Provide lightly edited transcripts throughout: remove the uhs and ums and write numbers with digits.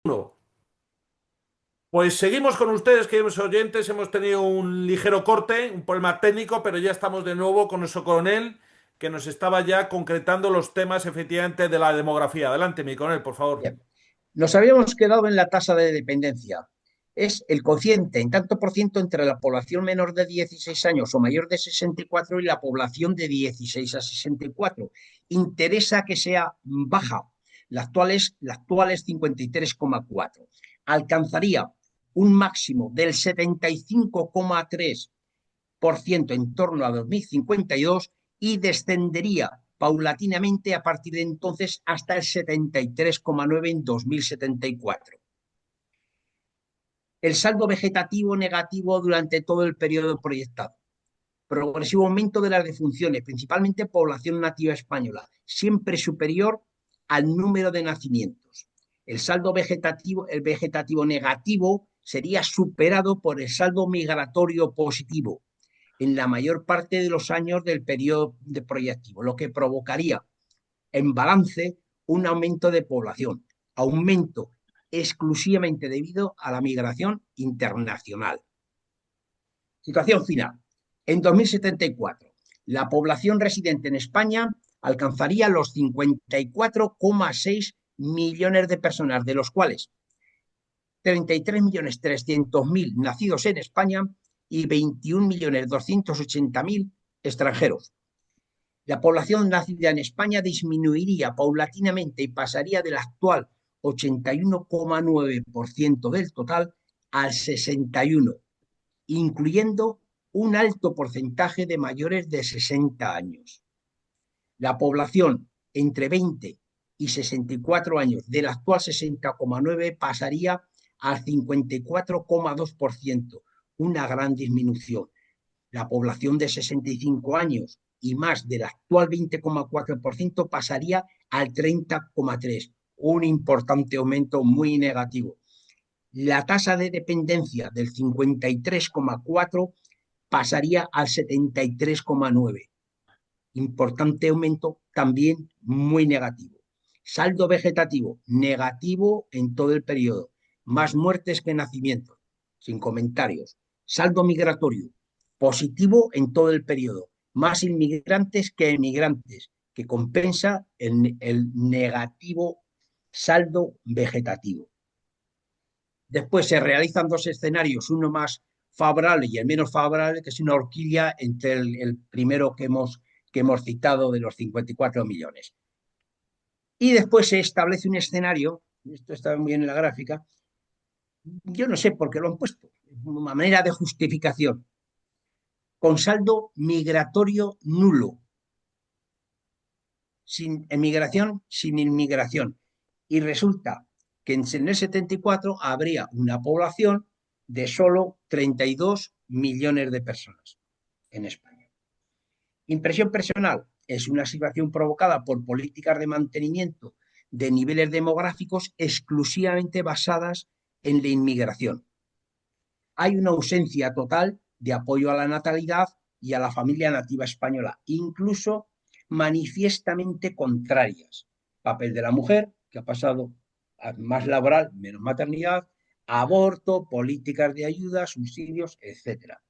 Uno. Pues seguimos con ustedes, queridos oyentes. Hemos tenido un ligero corte, un problema técnico, pero ya estamos de nuevo con nuestro coronel, que nos estaba ya concretando los temas efectivamente de la demografía. Adelante, mi coronel, por favor. Bien. Nos habíamos quedado en la tasa de dependencia. Es el cociente en tanto por ciento entre la población menor de 16 años o mayor de 64 y la población de 16 a 64. Interesa que sea baja. La actual es 53,4. Alcanzaría un máximo del 75,3% en torno a 2052 y descendería paulatinamente a partir de entonces hasta el 73,9 en 2074. El saldo vegetativo negativo durante todo el periodo proyectado. Progresivo aumento de las defunciones, principalmente población nativa española, siempre superior al número de nacimientos. El vegetativo negativo sería superado por el saldo migratorio positivo en la mayor parte de los años del periodo de proyectivo, lo que provocaría en balance un aumento de población, aumento exclusivamente debido a la migración internacional. Situación final. En 2074, la población residente en España alcanzaría los 54,6 millones de personas, de los cuales 33.300.000 nacidos en España y 21.280.000 extranjeros. La población nacida en España disminuiría paulatinamente y pasaría del actual 81,9% del total al 61%, incluyendo un alto porcentaje de mayores de 60 años. La población entre 20 y 64 años del actual 60,9% pasaría al 54,2%, una gran disminución. La población de 65 años y más del actual 20,4% pasaría al 30,3%, un importante aumento muy negativo. La tasa de dependencia del 53,4% pasaría al 73,9%. Importante aumento también muy negativo. Saldo vegetativo negativo en todo el periodo. Más muertes que nacimientos, sin comentarios. Saldo migratorio positivo en todo el periodo. Más inmigrantes que emigrantes, que compensa el negativo saldo vegetativo. Después se realizan dos escenarios, uno más favorable y el menos favorable, que es una horquilla entre el primero que hemos citado de los 54 millones. Y después se establece un escenario, esto está muy bien en la gráfica, yo no sé por qué lo han puesto, una manera de justificación, con saldo migratorio nulo, sin emigración, sin inmigración. Y resulta que en el 74 habría una población de solo 32 millones de personas en España. Impresión personal es una situación provocada por políticas de mantenimiento de niveles demográficos exclusivamente basadas en la inmigración. Hay una ausencia total de apoyo a la natalidad y a la familia nativa española, incluso manifiestamente contrarias. Papel de la mujer, que ha pasado a más laboral, menos maternidad, aborto, políticas de ayuda, subsidios, etcétera.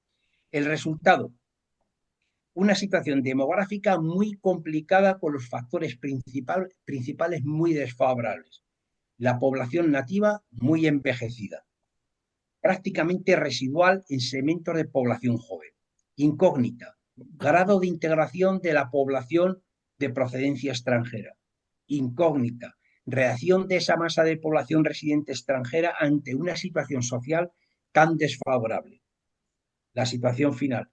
El resultado, una situación demográfica muy complicada con los factores principales muy desfavorables. La población nativa muy envejecida, prácticamente residual en segmentos de población joven. Incógnita, grado de integración de la población de procedencia extranjera. Incógnita, reacción de esa masa de población residente extranjera ante una situación social tan desfavorable. La situación final,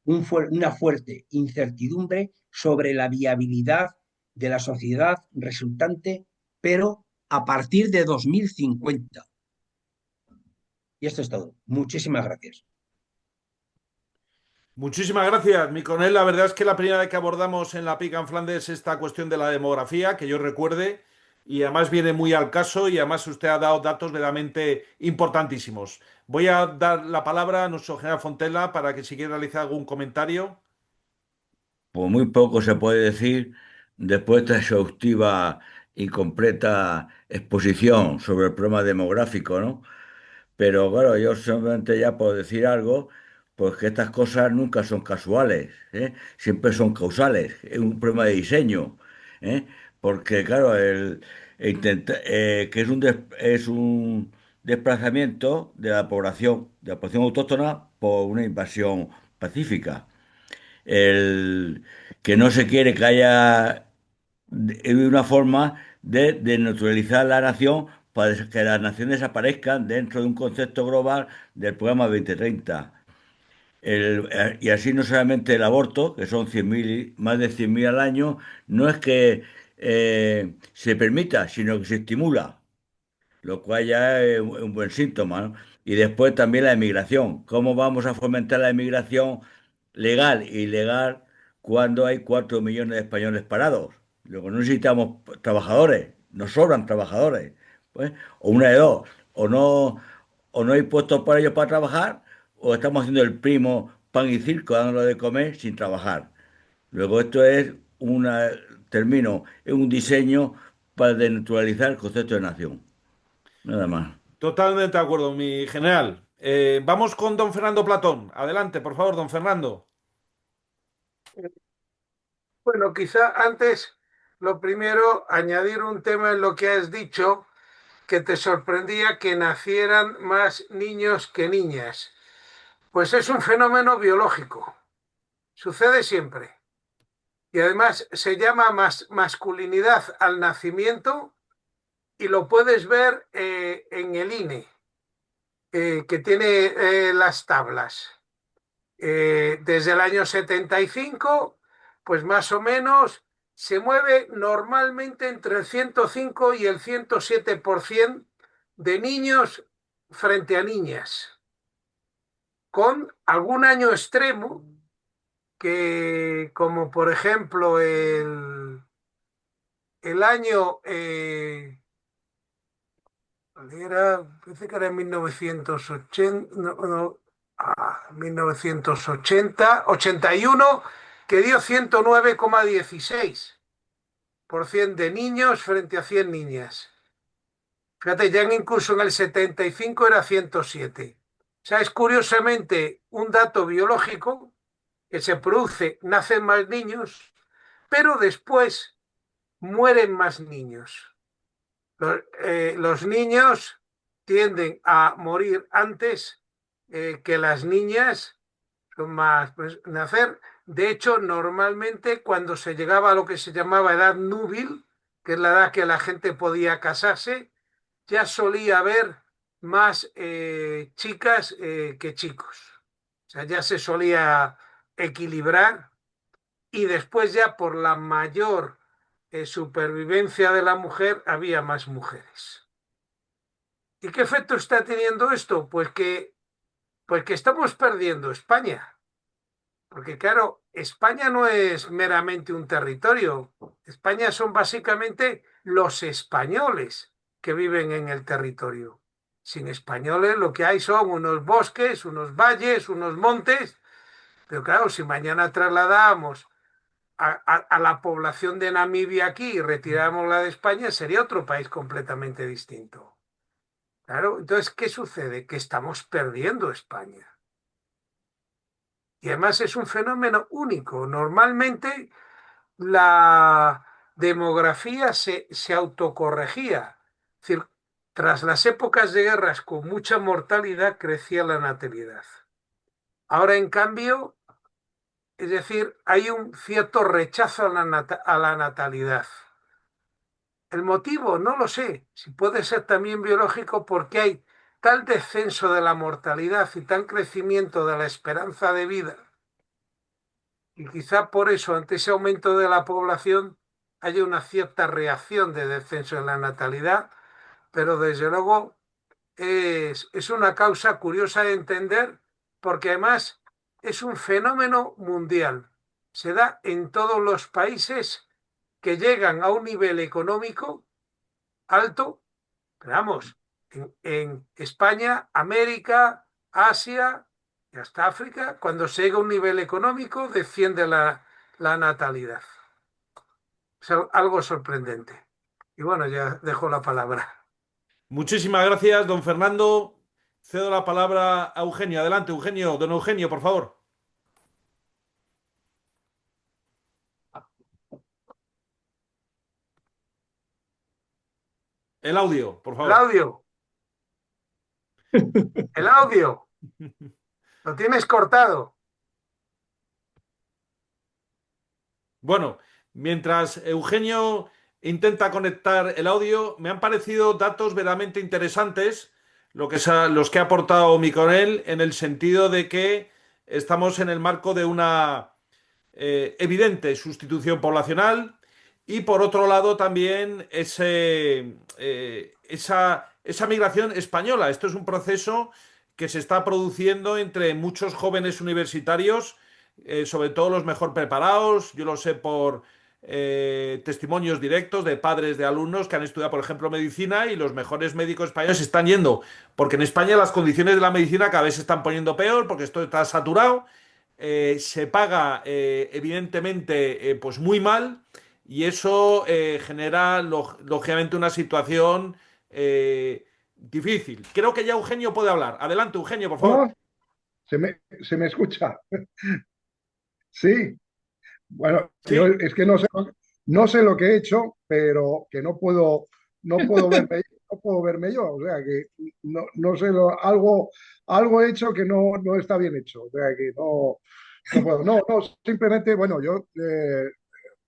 una fuerte incertidumbre sobre la viabilidad de la sociedad resultante, pero a partir de 2050. Y esto es todo. Muchísimas gracias. Muchísimas gracias, mi coronel. La verdad es que la primera vez que abordamos en la Pica en Flandes esta cuestión de la demografía, que yo recuerde, y además viene muy al caso y además usted ha dado datos verdaderamente importantísimos. Voy a dar la palabra a nuestro general Fontella para que si quiere realizar algún comentario. Pues muy poco se puede decir después de esta exhaustiva y completa exposición sobre el problema demográfico, ¿no? Pero claro, yo solamente ya puedo decir algo, pues que estas cosas nunca son casuales, ¿eh? Siempre son causales, es un problema de diseño, ¿eh? Porque claro, que es un desplazamiento de la población autóctona por una invasión pacífica. El, que no se quiere que haya una forma de desnaturalizar la nación para que las naciones aparezcan dentro de un concepto global del programa 2030. Y así no solamente el aborto, que son 100.000, más de 100.000 al año, no es que se permita, sino que se estimula, lo cual ya es un buen síntoma, ¿no? Y después también la emigración. ¿Cómo vamos a fomentar la emigración legal e ilegal cuando hay 4 millones de españoles parados? Luego no necesitamos trabajadores, nos sobran trabajadores. Pues, o una de dos, o no hay puestos para ellos para trabajar, o estamos haciendo el primo pan y circo, dándolo de comer sin trabajar. Luego esto es es un diseño para desnaturalizar el concepto de nación. Nada más. Totalmente de acuerdo, mi general. Vamos con don Fernando Platón. Adelante, por favor, don Fernando. Bueno, quizá antes, lo primero, añadir un tema en lo que has dicho, que te sorprendía que nacieran más niños que niñas. Pues es un fenómeno biológico, sucede siempre. Y además se llama masculinidad al nacimiento y lo puedes ver en el INE, que tiene las tablas. Desde el año 75, pues más o menos se mueve normalmente entre el 105 y el 107% de niños frente a niñas, con algún año extremo que, como por ejemplo el año, parece que era en 1980, no, no, 1980, 81, que dio 109,16% de niños frente a 100 niñas. Fíjate, ya incluso en el 75 era 107. O sea, es curiosamente un dato biológico que se produce, nacen más niños, pero después mueren más niños. Los niños tienden a morir antes que las niñas, son más pues, nacer. De hecho, normalmente cuando se llegaba a lo que se llamaba edad núbil, que es la edad que la gente podía casarse, ya solía haber más chicas que chicos. O sea, ya se solía equilibrar y después ya por la mayor supervivencia de la mujer había más mujeres. ¿Y qué efecto está teniendo esto? Pues que estamos perdiendo España. Porque claro, España no es meramente un territorio. España son básicamente los españoles que viven en el territorio. Sin españoles lo que hay son unos bosques, unos valles, unos montes. Pero claro, si mañana trasladamos a la población de Namibia aquí y retiramos la de España, sería otro país completamente distinto. Claro, entonces, ¿qué sucede? Que estamos perdiendo España. Y además es un fenómeno único. Normalmente la demografía se autocorregía. Es decir, tras las épocas de guerras con mucha mortalidad crecía la natalidad. Ahora, en cambio, es decir, hay un cierto rechazo a la natalidad. El motivo no lo sé, si puede ser también biológico porque hay tal descenso de la mortalidad y tal crecimiento de la esperanza de vida, y quizá por eso, ante ese aumento de la población, haya una cierta reacción de descenso en la natalidad, pero desde luego es una causa curiosa de entender porque además es un fenómeno mundial. Se da en todos los países que llegan a un nivel económico alto, pero vamos, en España, América, Asia y hasta África, cuando se llega a un nivel económico, desciende la natalidad. Es algo sorprendente. Y bueno, ya dejo la palabra. Muchísimas gracias, don Fernando. Cedo la palabra a Eugenio. Adelante, Eugenio. Don Eugenio, por favor. El audio, por El favor. audio, el audio, lo tienes cortado. Bueno, mientras Eugenio intenta conectar el audio, me han parecido datos verdaderamente interesantes los que ha aportado Miconel en el sentido de que estamos en el marco de una evidente sustitución poblacional y por otro lado también esa migración española. Esto es un proceso que se está produciendo entre muchos jóvenes universitarios, sobre todo los mejor preparados. Yo lo sé por testimonios directos de padres de alumnos que han estudiado, por ejemplo, medicina y los mejores médicos españoles se están yendo, porque en España las condiciones de la medicina cada vez se están poniendo peor, porque esto está saturado, se paga evidentemente pues muy mal y eso genera lógicamente una situación difícil. Creo que ya Eugenio puede hablar. Adelante, Eugenio, por favor. ¿No? ¿Se me escucha? Sí. Bueno, yo Sí, es que no sé lo que he hecho, pero que no puedo verme yo. O sea, que no sé, algo he hecho que no está bien hecho. O sea, que no puedo. No, simplemente, bueno, yo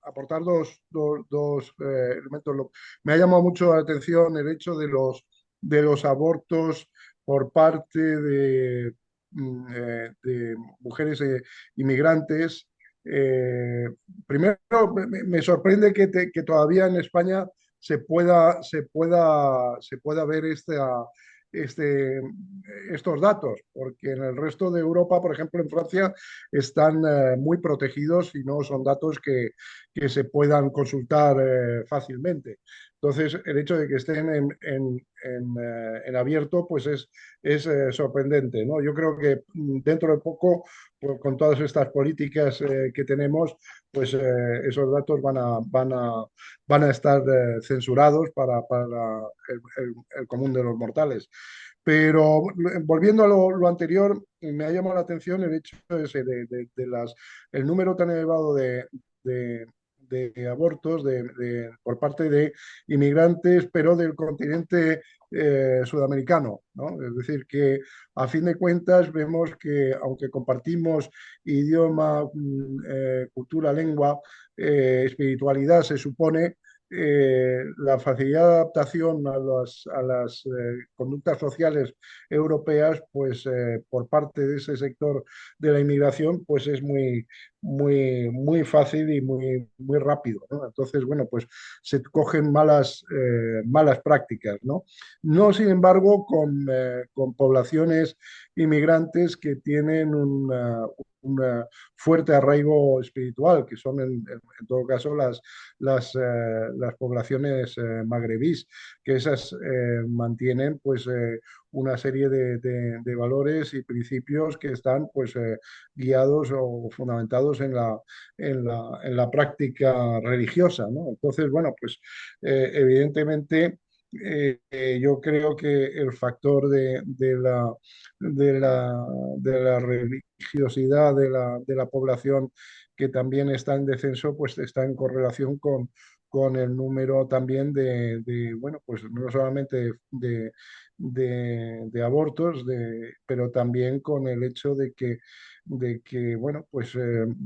aportar dos elementos. Me ha llamado mucho la atención el hecho de los abortos por parte de mujeres inmigrantes. Eh, Primero, me sorprende que todavía en España se pueda ver este, estos datos, porque en el resto de Europa, por ejemplo, en Francia, están muy protegidos y no son datos que se puedan consultar fácilmente. Entonces, el hecho de que estén en abierto, pues es sorprendente, ¿no? Yo creo que dentro de poco, pues, con todas estas políticas que tenemos, pues esos datos van a estar censurados para el común de los mortales. Pero volviendo a lo anterior, me ha llamado la atención el hecho ese el número tan elevado de- de abortos por parte de inmigrantes, pero del continente sudamericano, ¿no? Es decir, que a fin de cuentas vemos que aunque compartimos idioma, cultura, lengua, espiritualidad, se supone, la facilidad de adaptación a las conductas sociales europeas, pues por parte de ese sector de la inmigración, pues es muy, muy, muy fácil y muy, muy rápido, ¿no? Entonces, bueno, pues se cogen malas prácticas, ¿no? No, sin embargo, con poblaciones inmigrantes que tienen un fuerte arraigo espiritual, que son en todo caso las poblaciones magrebís, que esas mantienen pues una serie de valores y principios que están pues guiados o fundamentados en la práctica religiosa, ¿no? Entonces, bueno, pues evidentemente, yo creo que el factor de la, de la religiosidad de la población, que también está en descenso, pues está en correlación con el número también bueno, pues no solamente de abortos, pero también con el hecho de que bueno, pues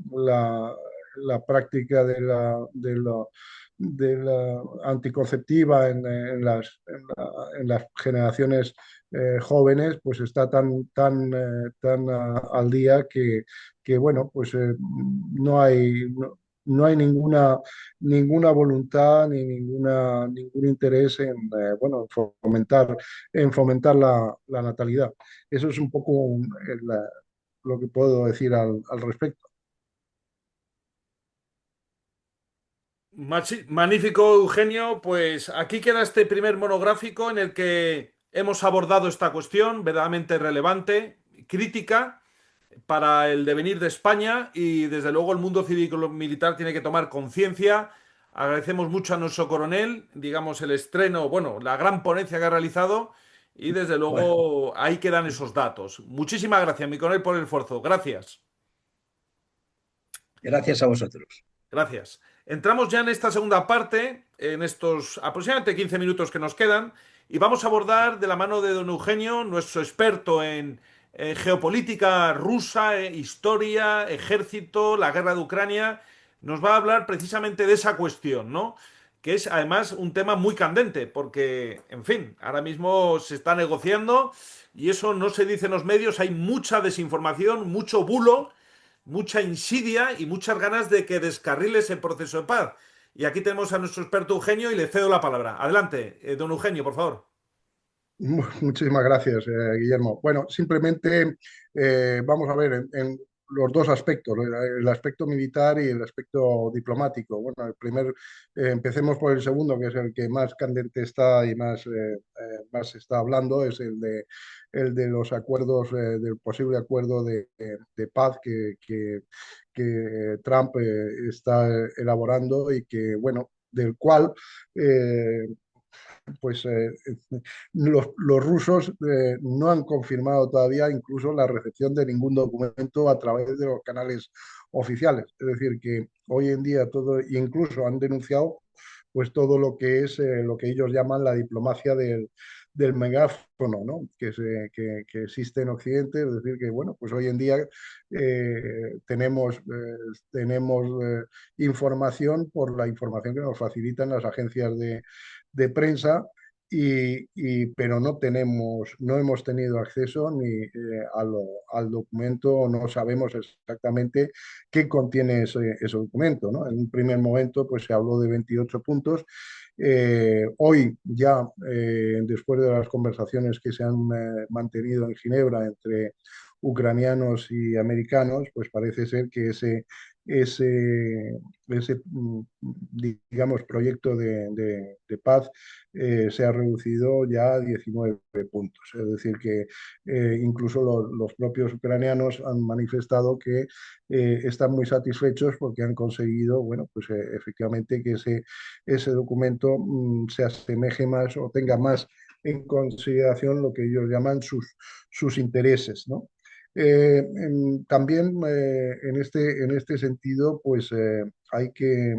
la práctica de la anticonceptiva en las generaciones jóvenes, pues está tan al día que bueno, pues no hay ninguna voluntad ni ningún interés bueno, en fomentar la natalidad. Eso es un poco lo que puedo decir al respecto. Magnífico, Eugenio. Pues aquí queda este primer monográfico en el que hemos abordado esta cuestión verdaderamente relevante, crítica para el devenir de España y desde luego el mundo cívico-militar tiene que tomar conciencia Agradecemos mucho a nuestro coronel, digamos, el estreno, bueno, la gran ponencia que ha realizado y desde Bueno, luego ahí quedan esos datos. Muchísimas gracias, mi coronel, por el esfuerzo. Gracias. gracias a vosotros. Gracias. Entramos ya en esta segunda parte, en estos aproximadamente 15 minutos que nos quedan, y vamos a abordar de la mano de don Eugenio, nuestro experto en geopolítica rusa, historia, ejército, la guerra de Ucrania, nos va a hablar precisamente de esa cuestión, ¿no? Que es además un tema muy candente, porque, en fin, ahora mismo se está negociando y eso no se dice en los medios, hay mucha desinformación, mucho bulo, mucha insidia y muchas ganas de que descarrile ese proceso de paz. Y aquí tenemos a nuestro experto Eugenio y le cedo la palabra. Adelante, don Eugenio, por favor. Muchísimas gracias, Guillermo. Bueno, simplemente vamos a ver en los dos aspectos, el aspecto militar y el aspecto diplomático. Bueno, empecemos por el segundo, que es el que más candente está y más se está hablando, es el de los acuerdos, del posible acuerdo de paz que Trump está elaborando y que, bueno, del cual pues los rusos no han confirmado todavía incluso la recepción de ningún documento a través de los canales oficiales. Es decir, que hoy en día todo, incluso han denunciado pues todo lo que es lo que ellos llaman la diplomacia del megáfono, ¿no? Que existe en Occidente, es decir, que bueno, pues hoy en día tenemos información por la información que nos facilitan las agencias de prensa, pero no hemos tenido acceso ni al documento, no sabemos exactamente qué contiene ese documento, ¿no? En un primer momento pues se habló de 28 puntos. Hoy ya, después de las conversaciones que se han mantenido en Ginebra entre ucranianos y americanos, pues parece ser que ese digamos, proyecto de paz se ha reducido ya a 19 puntos. Es decir, que incluso los propios ucranianos han manifestado que están muy satisfechos porque han conseguido, bueno, pues efectivamente que ese documento se asemeje más o tenga más en consideración lo que ellos llaman sus intereses, ¿no? También en este sentido, pues hay que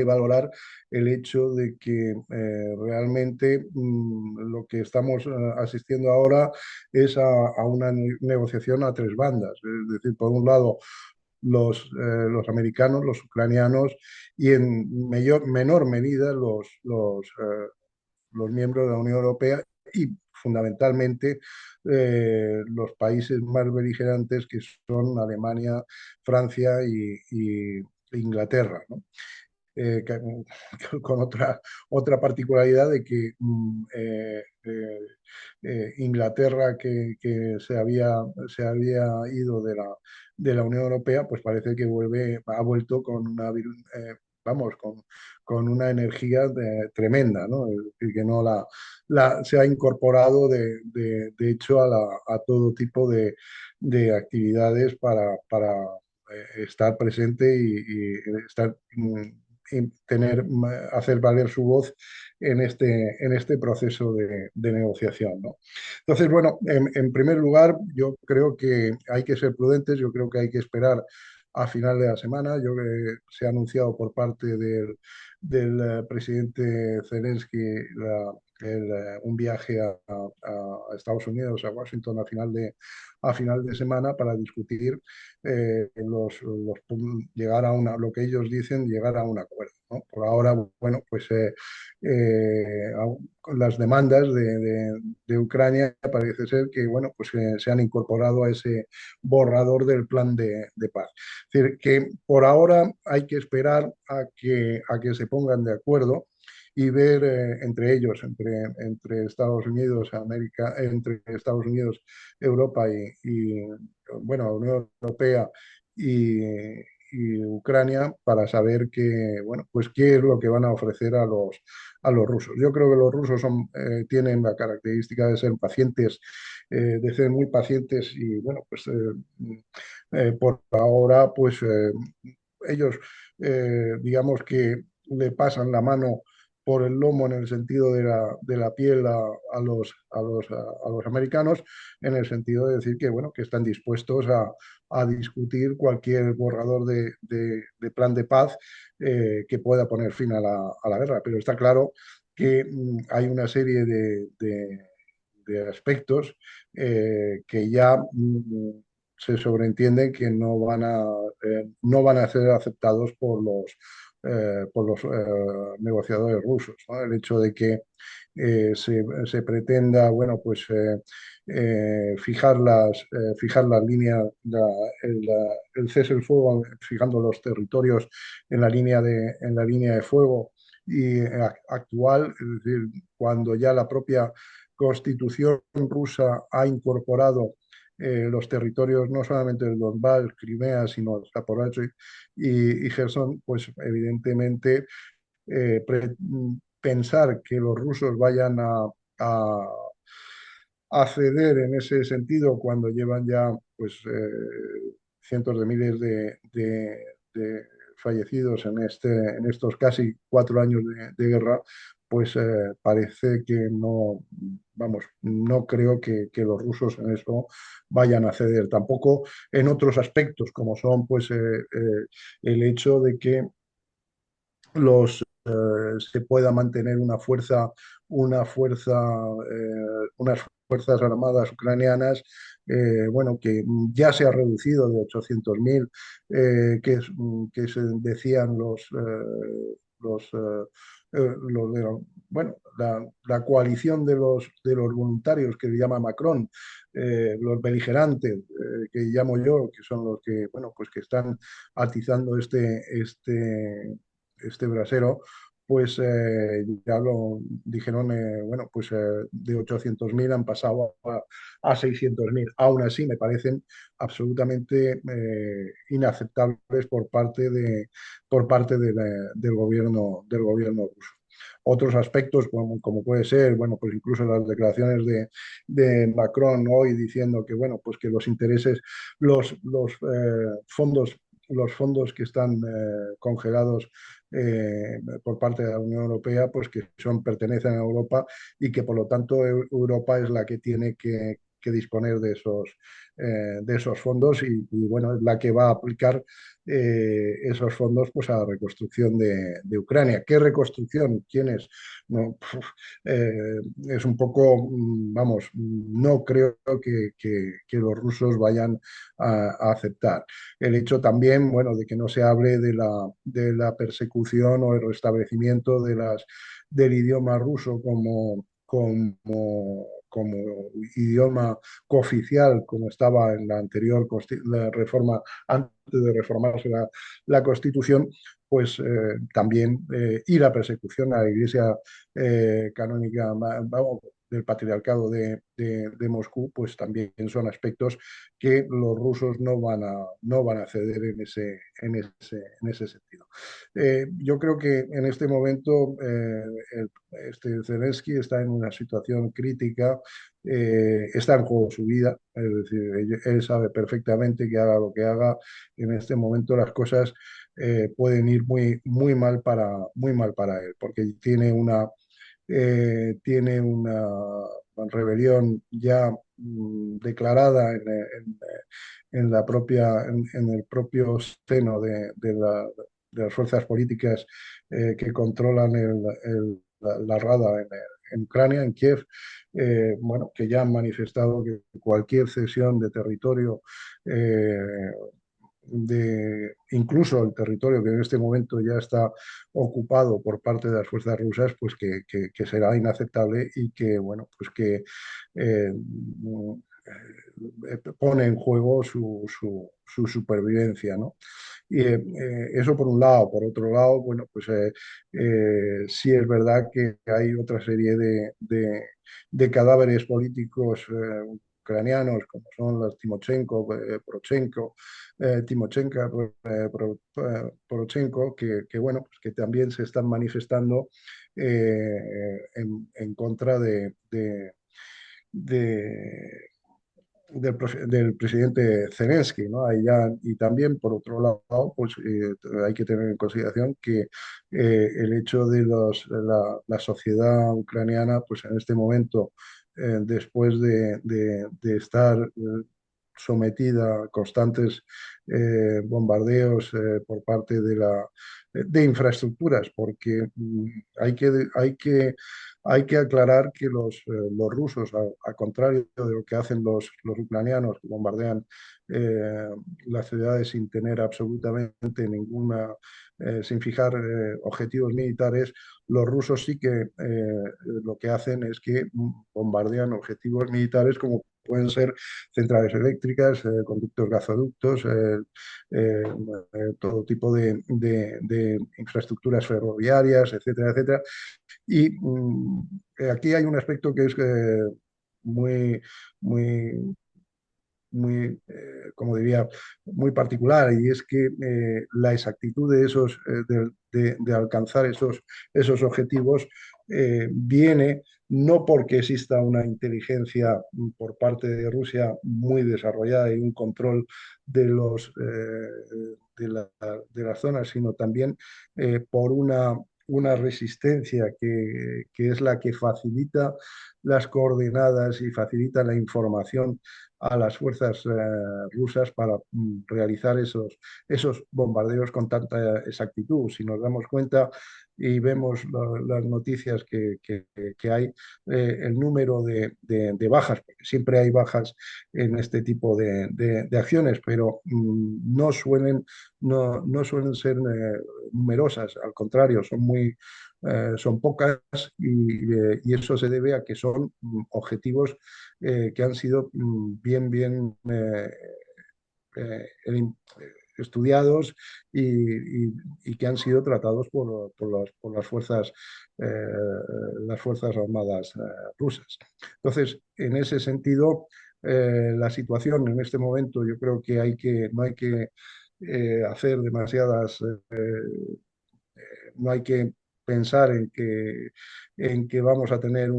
valorar el hecho de que realmente lo que estamos asistiendo ahora es a una negociación a tres bandas. Es decir, por un lado, los americanos, los ucranianos y en menor medida los miembros de la Unión Europea y fundamentalmente los países más beligerantes que son Alemania, Francia y Inglaterra, ¿no? eh, con otra particularidad de que Inglaterra, que se había ido de la Unión Europea, pues parece que ha vuelto con vamos, con una energía tremenda, ¿no? Es decir, que no se ha incorporado de hecho a todo tipo de actividades para estar presente y estar hacer valer su voz en este proceso de negociación, ¿no? Entonces, bueno, en primer lugar, yo creo que hay que ser prudentes, yo creo que hay que esperar a final de la semana. Se ha anunciado por parte del presidente Zelensky un viaje a Estados Unidos, a Washington, a final de semana para discutir llegar lo que ellos dicen, llegar a un acuerdo, ¿no? Por ahora, bueno, pues con las demandas de Ucrania parece ser que, bueno, pues se han incorporado a ese borrador del plan de paz. Es decir, que por ahora hay que esperar a que se pongan de acuerdo y ver entre ellos, entre Estados Unidos, América, entre Estados Unidos, Europa bueno, la Unión Europea y Ucrania para saber bueno, pues qué es lo que van a ofrecer a los rusos. Yo creo que los rusos tienen la característica de ser pacientes, de ser muy pacientes y bueno, pues por ahora pues ellos, digamos que le pasan la mano por el lomo en el sentido de la piel a los americanos, en el sentido de decir que, bueno, que están dispuestos a discutir cualquier borrador de plan de paz que pueda poner fin a la guerra. Pero está claro que hay una serie de aspectos que ya se sobreentienden que no van a ser aceptados por los negociadores rusos, ¿no? El hecho de que se pretenda, bueno, pues fijar las líneas, el cese del fuego, fijando los territorios en la línea de fuego y actual, es decir, cuando ya la propia Constitución rusa ha incorporado los territorios no solamente del Donbass, Crimea, sino Zaporozhye y Gerson, pues evidentemente pre pensar que los rusos vayan a, a ceder en ese sentido cuando llevan ya pues cientos de miles de fallecidos en estos casi 4 años de guerra, pues parece que no, vamos, no creo que los rusos en eso vayan a ceder. Tampoco en otros aspectos, como son pues el hecho de que se pueda mantener unas fuerzas armadas ucranianas, bueno, que ya se ha reducido de 800.000, que se decían bueno, la coalición de los voluntarios que llama Macron, los beligerantes, que llamo yo, que son los que, bueno, pues que están atizando este brasero, pues ya lo dijeron, bueno, pues de 800.000 han pasado a 600.000. Aún así, me parecen absolutamente inaceptables por parte del gobierno ruso. Otros aspectos, como puede ser, bueno, pues incluso las declaraciones de Macron hoy diciendo que, bueno, pues que los intereses, fondos los fondos que están congelados por parte de la Unión Europea, pues que pertenecen a Europa y que por lo tanto Europa es la que tiene que disponer de esos fondos y, bueno, es la que va a aplicar esos fondos pues a la reconstrucción de Ucrania. ¿Qué reconstrucción? ¿Quiénes? No, es un poco, vamos, no creo que los rusos vayan a aceptar. El hecho también, bueno, de que no se hable de la persecución o el restablecimiento del idioma ruso como idioma cooficial, como estaba en la anterior la reforma, antes de reformarse la Constitución, pues también, y la persecución a la Iglesia canónica, del patriarcado de Moscú, pues también son aspectos que los rusos no van a ceder en ese sentido. Yo creo que en este momento Zelensky está en una situación crítica, está en juego su vida, es decir, él sabe perfectamente que haga lo que haga, en este momento las cosas pueden ir muy mal para él, porque tiene una rebelión ya declarada en la en el propio seno de las fuerzas políticas que controlan la Rada en Ucrania, en Kiev, bueno, que ya han manifestado que cualquier cesión de territorio, incluso el territorio que en este momento ya está ocupado por parte de las fuerzas rusas, pues que será inaceptable y que, bueno, pues que pone en juego su supervivencia, ¿no? Y eso por un lado. Por otro lado, bueno, pues sí es verdad que hay otra serie de cadáveres políticos ucranianos, como son los Timochenko, Poroshenko, Timochenka, Poroshenko, bueno, pues que también se están manifestando en contra de del presidente Zelensky, ¿no? Ahí ya, y también, por otro lado, pues hay que tener en consideración que el hecho de la sociedad ucraniana, pues en este momento, después de estar sometida a constantes bombardeos por parte de infraestructuras, porque hay que aclarar que los rusos, a contrario de lo que hacen los ucranianos, que bombardean eh, las ciudades sin tener absolutamente ninguna, sin fijar objetivos militares, los rusos sí que lo que hacen es que bombardean objetivos militares como pueden ser centrales eléctricas, conductos gasoductos, todo tipo de infraestructuras ferroviarias, etcétera, etcétera. Y aquí hay un aspecto que es muy, muy, muy, como diría, muy particular, y es que la exactitud de esos, de alcanzar esos objetivos viene no porque exista una inteligencia por parte de Rusia muy desarrollada y un control de de las zonas, sino también por una resistencia que es la que facilita las coordenadas y facilita la información a las fuerzas rusas para realizar esos bombardeos con tanta exactitud. Si nos damos cuenta y vemos las noticias que hay, el número de bajas, porque siempre hay bajas en este tipo de acciones, pero no suelen ser numerosas, al contrario, son pocas y eso se debe a que son objetivos que han sido bien estudiados y que han sido tratados por eh, las fuerzas armadas rusas. Entonces, en ese sentido, la situación en este momento yo creo que no hay que hacer no hay que pensar en que vamos a tener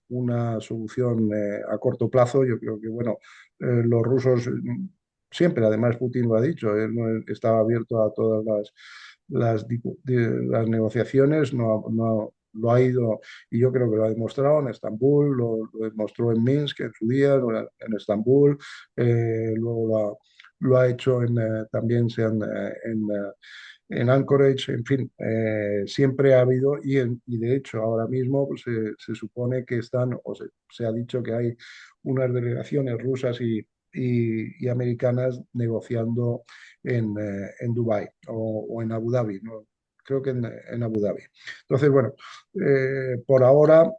una solución a corto plazo. Yo creo que, bueno, los rusos siempre, además Putin lo ha dicho, él no estaba abierto a todas las negociaciones, lo ha ido, y yo creo que lo ha demostrado en Estambul, lo demostró en Minsk en su día, en Estambul, luego lo ha hecho también en Anchorage, en fin, siempre ha habido y de hecho ahora mismo pues, se supone que están, se ha dicho que hay unas delegaciones rusas y americanas negociando en Dubái o en Abu Dhabi, ¿no? Creo que en Abu Dhabi. Entonces, bueno, por ahora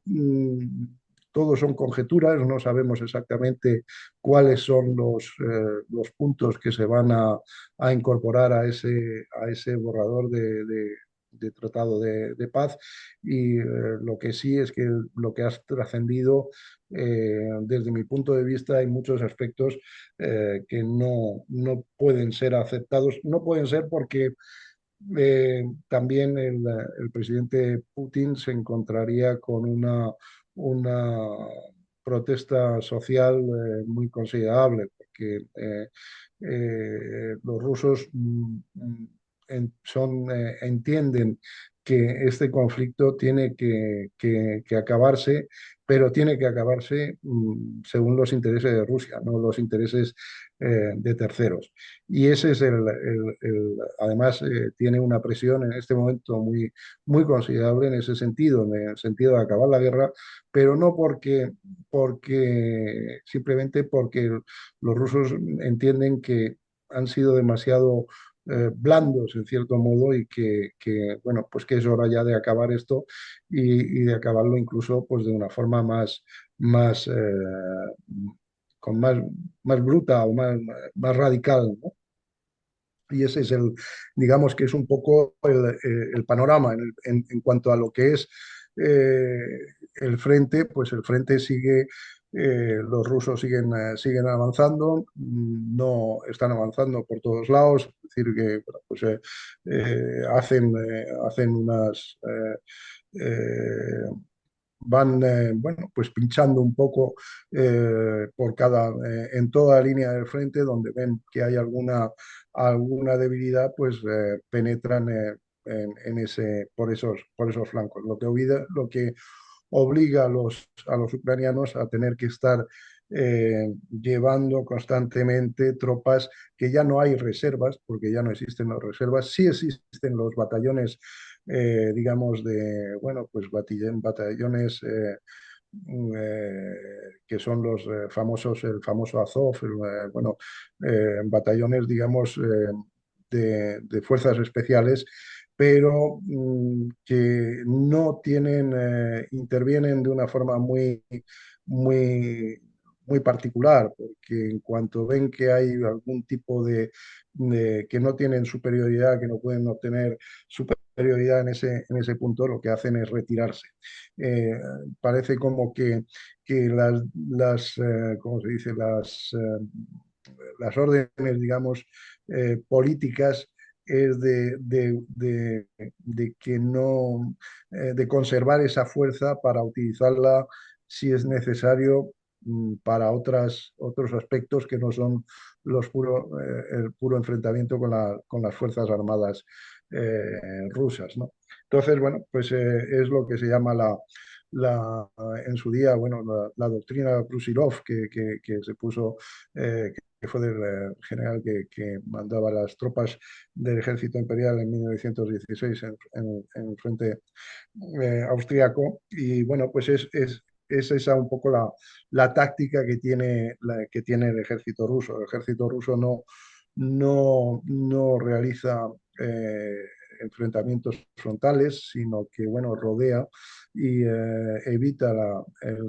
todo son conjeturas, no sabemos exactamente cuáles son los puntos que se van a incorporar a ese borrador de tratado de paz y lo que sí es que lo que ha trascendido desde mi punto de vista hay muchos aspectos que no pueden ser aceptados, no pueden ser porque también el presidente Putin se encontraría con una protesta social muy considerable, porque los rusos entienden que este conflicto tiene que acabarse, pero tiene que acabarse según los intereses de Rusia, no los intereses de terceros. Y ese es además tiene una presión en este momento muy considerable en ese sentido, en el sentido de acabar la guerra, pero no simplemente porque los rusos entienden que han sido demasiado blandos en cierto modo y bueno, pues que es hora ya de acabar esto y de acabarlo incluso pues de una forma más, con más bruta o más radical, ¿no? Y ese es digamos que es un poco el panorama en cuanto a lo que es eh, el frente, pues el frente sigue, los rusos siguen avanzando, no están avanzando por todos lados, es decir, que bueno, pues, hacen unas bueno, pues pinchando un poco en toda la línea del frente, donde ven que hay alguna debilidad, pues penetran por esos flancos. Lo que obliga a los ucranianos a tener que estar llevando constantemente tropas, que ya no hay reservas, porque ya no existen las reservas, sí existen los batallones, digamos, bueno, pues batallones que son el famoso Azov, bueno, batallones, digamos, de fuerzas especiales, pero que no intervienen de una forma muy, muy particular, porque en cuanto ven que hay algún tipo que no tienen superioridad, que no pueden obtener superioridad en ese punto, lo que hacen es retirarse. Eh, Parece como que ¿cómo se dice? Las órdenes, digamos, políticas es de que no, de conservar esa fuerza para utilizarla si es necesario para otros aspectos que no son el puro enfrentamiento con las Fuerzas Armadas rusas, ¿no? Entonces, bueno, pues es lo que se llama la, en su día, bueno, la doctrina Brusilov que se puso, que fue del general que mandaba las tropas del ejército imperial en 1916 en el frente austríaco. Y bueno, pues es esa un poco la táctica que tiene el ejército ruso. El ejército ruso no realiza enfrentamientos frontales, sino que, bueno, rodea y evita el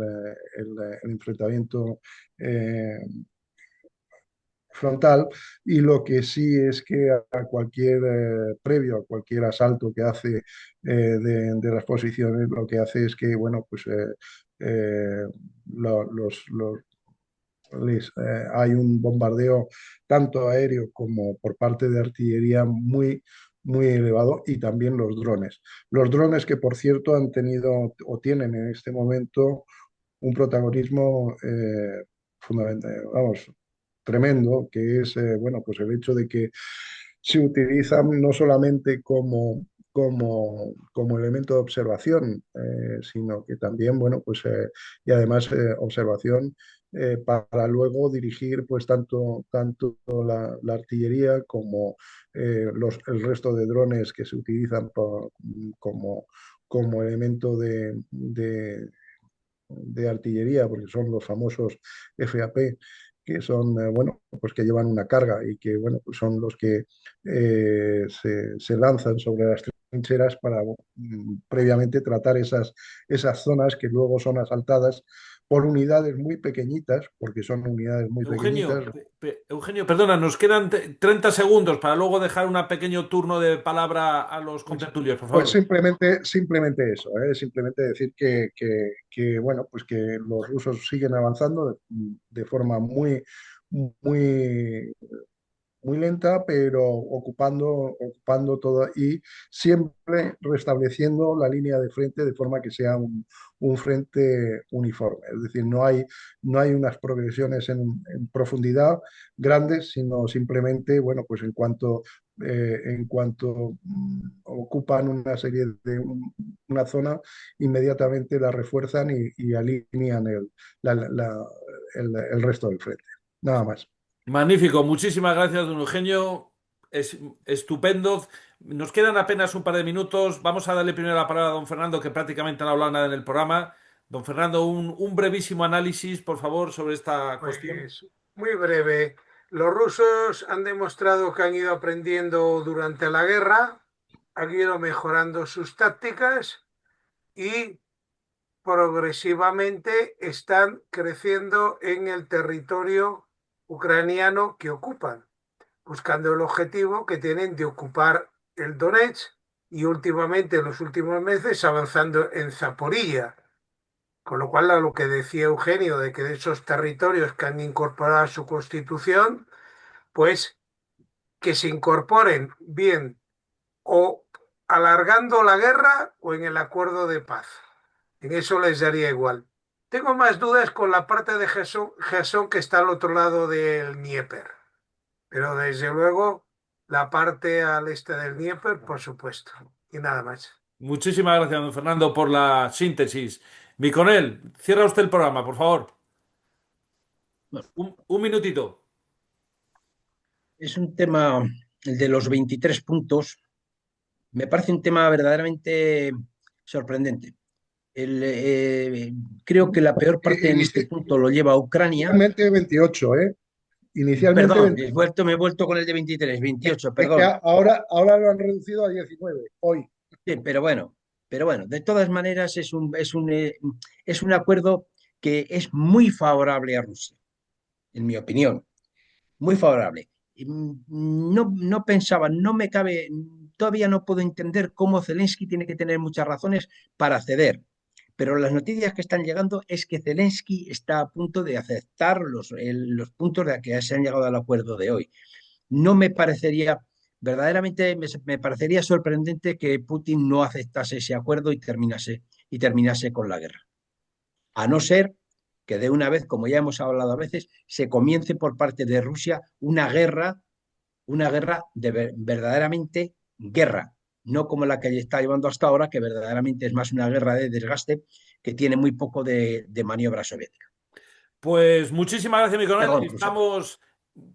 enfrentamiento frontal. Y lo que sí es que previo a cualquier asalto que hace de las posiciones, lo que hace es que, bueno, pues eh, lo- los, hay un bombardeo tanto aéreo como por parte de artillería muy elevado, y también los drones. Los drones que, por cierto, han tenido o tienen en este momento un protagonismo fundamental, vamos, tremendo, que es, bueno, pues el hecho de que se utilizan no solamente como elemento de observación, sino que también, bueno, pues, y además observación para luego dirigir, pues, tanto la artillería como el resto de drones que se utilizan como elemento de artillería, porque son los famosos FAP, que son, bueno, pues que llevan una carga y que, bueno, pues son los que se lanzan sobre las trincheras para previamente tratar esas zonas que luego son asaltadas por unidades muy pequeñitas, porque son unidades muy pequeñitas. Eugenio, perdona, nos quedan 30 segundos para luego dejar un pequeño turno de palabra a los Pues, contertulios, por pues favor. simplemente eso, simplemente decir bueno, pues que los rusos siguen avanzando de forma muy, muy lenta, pero ocupando todo y siempre restableciendo la línea de frente de forma que sea un frente uniforme. Es decir, no hay unas progresiones en profundidad grandes, sino simplemente, bueno, pues en cuanto ocupan una serie una zona, inmediatamente la refuerzan y alinean el resto del frente. Nada más. Magnífico, muchísimas gracias, don Eugenio. Es estupendo. Nos quedan apenas un par de minutos. Vamos a darle primero la palabra a don Fernando, que prácticamente no ha hablado nada en el programa. Don Fernando, un brevísimo análisis, por favor, sobre esta cuestión. Pues muy breve. Los rusos han demostrado que han ido aprendiendo durante la guerra, han ido mejorando sus tácticas y progresivamente están creciendo en el territorio ucraniano que ocupan, buscando el objetivo que tienen de ocupar el Donetsk y últimamente, en los últimos meses, avanzando en Zaporilla. Con lo cual, a lo que decía Eugenio, de que de esos territorios que han incorporado a su constitución, pues que se incorporen bien o alargando la guerra o en el acuerdo de paz. En eso les daría igual. Tengo más dudas con la parte de Gerson que está al otro lado del Dnieper. Pero desde luego la parte al este del Dnieper, por supuesto. Y nada más. Muchísimas gracias, don Fernando, por la síntesis. Miconel, cierra usted el programa, por favor. Bueno, Un minutito. es un tema, el de los 23 puntos, me parece un tema verdaderamente sorprendente. Creo que la peor parte en este punto lo lleva Ucrania. Inicialmente 28, ¿eh? Inicialmente Perdón, 28. me he vuelto con el de 23, 28, Es que perdón. ahora lo han reducido a 19, hoy. Sí, pero bueno, de todas maneras es un acuerdo que es muy favorable a Rusia, en mi opinión, muy favorable. Y, no pensaba, no me cabe, todavía no puedo entender cómo Zelensky tiene que tener muchas razones para ceder. Pero las noticias que están llegando es que Zelensky está a punto de aceptar los puntos de que se han llegado al acuerdo de hoy. No me parecería, verdaderamente me parecería sorprendente que Putin no aceptase ese acuerdo y terminase con la guerra. A no ser que de una vez, como ya hemos hablado a veces, se comience por parte de Rusia una guerra de verdaderamente guerra, no como la que está llevando hasta ahora, que verdaderamente es más una guerra de desgaste que tiene muy poco de maniobra soviética. Pues muchísimas gracias, mi coronel. Perdón, rusa. Estamos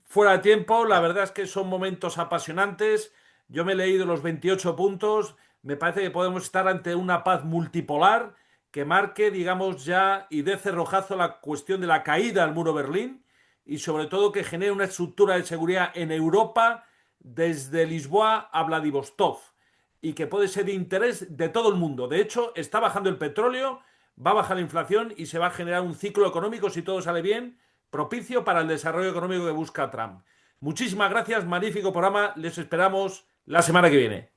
fuera de tiempo. La Ya. verdad es que son momentos apasionantes. Yo me he leído los 28 puntos. Me parece que podemos estar ante una paz multipolar que marque, digamos, ya y dé cerrojazo la cuestión de la caída del muro de Berlín y sobre todo que genere una estructura de seguridad en Europa desde Lisboa a Vladivostok y que puede ser de interés de todo el mundo. De hecho, está bajando el petróleo, va a bajar la inflación y se va a generar un ciclo económico, si todo sale bien, propicio para el desarrollo económico que busca Trump. Muchísimas gracias, magnífico programa, les esperamos la semana que viene.